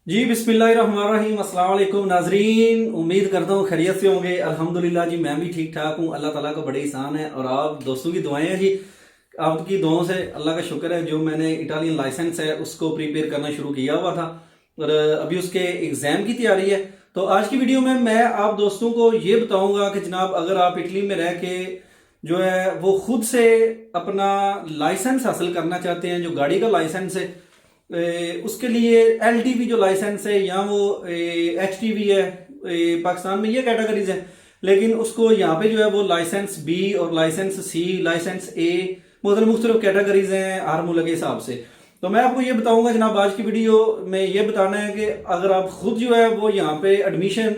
जी बिस्मिल्लाहिर्रहमानिर्रहीम। अस्सलाम वालेकुम नाजरीन, उम्मीद करता हूँ खैरियत से होंगे। अल्हम्दुलिल्लाह जी, मैं भी ठीक ठाक हूँ। अल्लाह ताला का बड़े एहसान है और आप दोस्तों की दुआएं हैं जी। आपकी दुआओं से अल्लाह का शुक्र है, जो मैंने इटालियन लाइसेंस है उसको प्रिपेयर करना शुरू किया हुआ था और अभी उसके एग्ज़ाम की तैयारी है। तो आज की वीडियो में मैं आप दोस्तों को ये बताऊंगा कि जनाब, अगर आप इटली में रह के जो है वो खुद से अपना लाइसेंस हासिल करना चाहते हैं, जो गाड़ी का लाइसेंस है, उसके लिए एलटीवी जो लाइसेंस है या वो एचटीवी है, पाकिस्तान में ये कैटेगरीज है। लेकिन उसको यहाँ पे जो है वो लाइसेंस बी और लाइसेंस सी, लाइसेंस ए, मतलब मुख्तलिफ कैटेगरीज हैं हर मुल्क के हिसाब से। तो मैं आपको ये बताऊंगा जनाब, आज की वीडियो में ये बताना है कि अगर आप खुद जो है वो यहाँ पे एडमिशन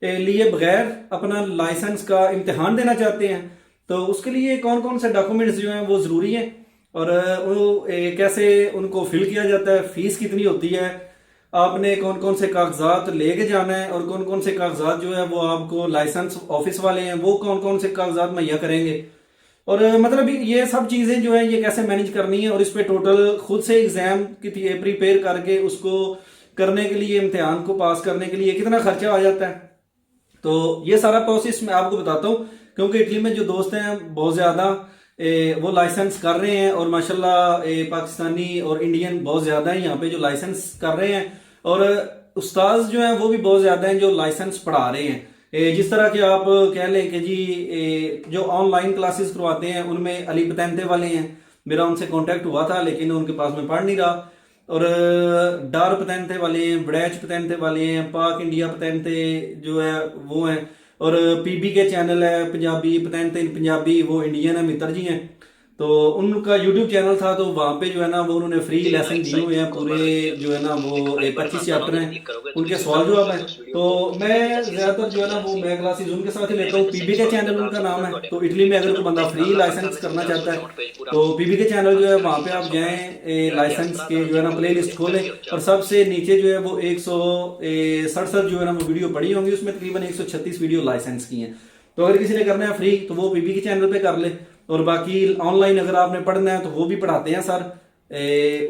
लिए बगैर अपना लाइसेंस का इम्तिहान देना चाहते हैं, तो उसके लिए कौन कौन से डॉक्यूमेंट्स जो हैं वो ज़रूरी हैं और वो कैसे उनको फिल किया जाता है, फीस कितनी होती है, आपने कौन कौन से कागजात लेके जाना है और कौन कौन से कागजात जो है वो आपको लाइसेंस ऑफिस वाले हैं वो कौन कौन से कागजात मुहैया करेंगे, और मतलब ये सब चीज़ें जो है ये कैसे मैनेज करनी है, और इस पे टोटल खुद से एग्ज़ाम की प्रिपेयर करके उसको करने के लिए, इम्तिहान को पास करने के लिए कितना खर्चा आ जाता है। तो ये सारा प्रोसेस मैं आपको बताता हूँ, क्योंकि इटली में जो दोस्त हैं बहुत ज़्यादा वो लाइसेंस कर रहे हैं और माशाल्लाह पाकिस्तानी और इंडियन बहुत ज़्यादा हैं यहाँ पे जो लाइसेंस कर रहे हैं, और उस्ताद जो हैं वो भी बहुत ज़्यादा हैं जो लाइसेंस पढ़ा रहे हैं। जिस तरह के आप कह लें कि जी जो ऑनलाइन क्लासेस करवाते हैं उनमें अली पतैनते वाले हैं, मेरा उनसे कांटेक्ट हुआ था लेकिन उनके पास मैं पढ़ नहीं रहा। और डार पतैनते वाले हैं, बड़ैच पतैनते वाले हैं, पाक इंडिया पतैनते जो है वो हैं, और पीबी के चैनल है पंजाबी पतैनते इन पंजाबी, वो इंडियन है, मित्र जी हैं। तो उनका यूट्यूब चैनल था, तो वहाँ पे जो है ना वो उन्होंने फ्री लेसन दिए हुए हैं पूरे, जो है ना वो 25 चैप्टर हैं, उनके सवाल जवाब हैं। तो मैं ज़्यादातर जो है ना वो मैं क्लासेस उनके साथ ही लेता हूँ। पीबी के चैनल उनका नाम है। तो इटली में अगर कोई बंदा फ्री लाइसेंस करना चाहता है तो पीबी के चैनल जो है वहाँ पे आप जाएँ, लाइसेंस के जो है ना प्ले लिस्ट खोलें और सबसे नीचे जो है वो 167 जो है ना वो वीडियो पड़ी होंगी, उसमें तकरीबन 136 वीडियो लाइसेंस की हैं। तो अगर किसी ने करना है फ्री तो वो पीबी के चैनल पे कर ले, और बाकी ऑनलाइन अगर आपने पढ़ना है तो वो भी पढ़ाते हैं सर।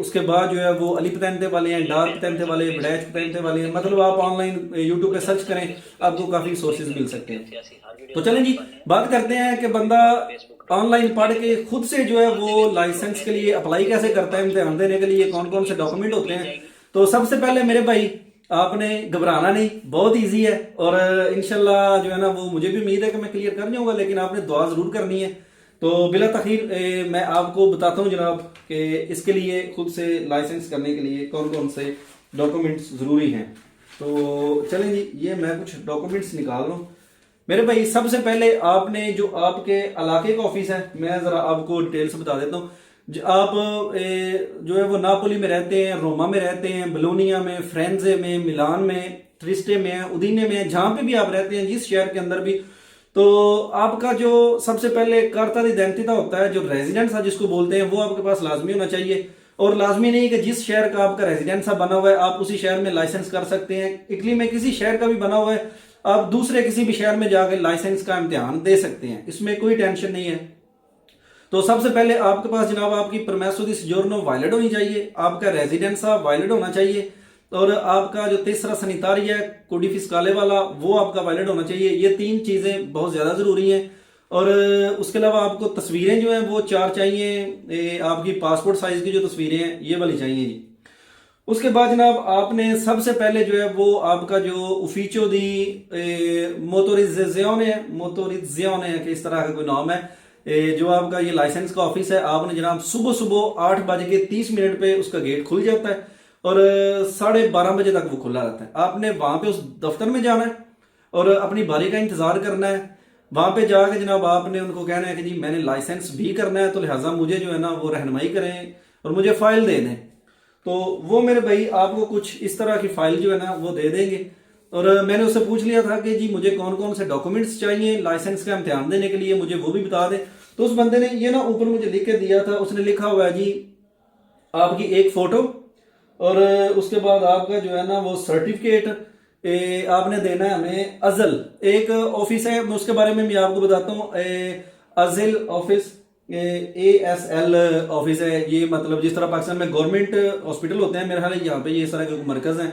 उसके बाद जो है वो अली पतैनते वाले हैं, डार पतैनते वाले, बड़ैच पतैनते वाले हैं, मतलब आप ऑनलाइन यूट्यूब पे सर्च करें, आपको काफ़ी सोर्सेज मिल सकते हैं। तो चलें जी, बात करते हैं कि बंदा ऑनलाइन पढ़ के खुद से जो है वो लाइसेंस के लिए अप्लाई कैसे करता है, इम्तिहान देने के लिए कौन कौन से डॉक्यूमेंट होते हैं। तो सबसे पहले मेरे भाई, आपने घबराना नहीं, बहुत इजी है और इंशाल्लाह जो है ना वो मुझे भी उम्मीद है कि मैं क्लियर कर जाऊंगा, लेकिन आपने दुआ जरूर करनी है। तो बिला तखीर मैं आपको बताता हूँ जनाब कि इसके लिए खुद से लाइसेंस करने के लिए कौन कौन से डॉक्यूमेंट्स ज़रूरी हैं। तो चलें जी, ये मैं कुछ डॉक्यूमेंट्स निकाल रहा हूँ मेरे भाई। सबसे पहले आपने जो आपके इलाके का ऑफिस है, मैं ज़रा आपको डिटेल्स बता देता हूँ। आप जो है वो नापोली में रहते हैं, रोमा में रहते हैं, बलोनिया में, फ्रेंजे में, मिलान में, ट्रिस्टे में, उदीने में, जहाँ पे भी आप रहते हैं, जिस शहर के अंदर भी, तो आपका जो सबसे पहले कार्ता दी identità होता है, जो रेजिडेंस है जिसको बोलते हैं, वो आपके पास लाजमी होना चाहिए। और लाजमी नहीं कि जिस शहर का आपका रेजिडेंस बना हुआ है आप उसी शहर में लाइसेंस कर सकते हैं। इटली में किसी शहर का भी बना हुआ है, आप दूसरे किसी भी शहर में जाकर लाइसेंस का इम्तिहान दे सकते हैं, इसमें कोई टेंशन नहीं है। तो सबसे पहले आपके पास जनाब आपकी परमेसो दी सजोर्नो वैलिड होनी चाहिए, आपका रेजिडेंस वैलिड होना चाहिए, और आपका जो तीसरा सैनिटारी है कोडी फिस्काले वाला वो आपका वैलिड होना चाहिए। ये तीन चीज़ें बहुत ज़्यादा ज़रूरी हैं। और उसके अलावा आपको तस्वीरें जो हैं वो 4 चाहिए, आपकी पासपोर्ट साइज़ की जो तस्वीरें हैं ये वाली चाहिए जी। उसके बाद जनाब आपने सबसे पहले जो है वो आपका जो ufficio दी मोटोरिज्जियोने है कि इस तरह का कोई नाम है, जो आपका ये लाइसेंस का ऑफिस है, आपने जनाब सुबह सुबह 8:30 पे उसका गेट खुल जाता है और 12:30 बजे तक वो खुला रहता है। आपने वहाँ पे उस दफ्तर में जाना है और अपनी बारी का इंतज़ार करना है। वहाँ पे जाके जनाब आपने उनको कहना है कि जी मैंने लाइसेंस भी करना है, तो लिहाजा मुझे जो है ना वो रहनुमाई करें और मुझे फ़ाइल दे दें। तो वो मेरे भाई आपको कुछ इस तरह की फ़ाइल जो है ना वो दे देंगे। और मैंने उससे पूछ लिया था कि जी मुझे कौन कौन से डॉक्यूमेंट्स चाहिए लाइसेंस का इम्तिहान देने के लिए, मुझे वो भी बता दें। तो उस बंदे ने ये ना ऊपर मुझे लिख के दिया था, उसने लिखा हुआ है जी आपकी एक फ़ोटो, और उसके बाद आपका जो है ना वो सर्टिफिकेट आपने देना है हमें। अजल एक ऑफिस है, मैं उसके बारे में भी आपको बताता हूँ। अजल ऑफिस, ASL ऑफिस है ये, मतलब जिस तरह पाकिस्तान में गवर्नमेंट हॉस्पिटल होते हैं, मेरे ख्याल यहाँ पे ये सारे मरकज हैं,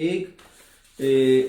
1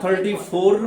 34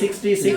66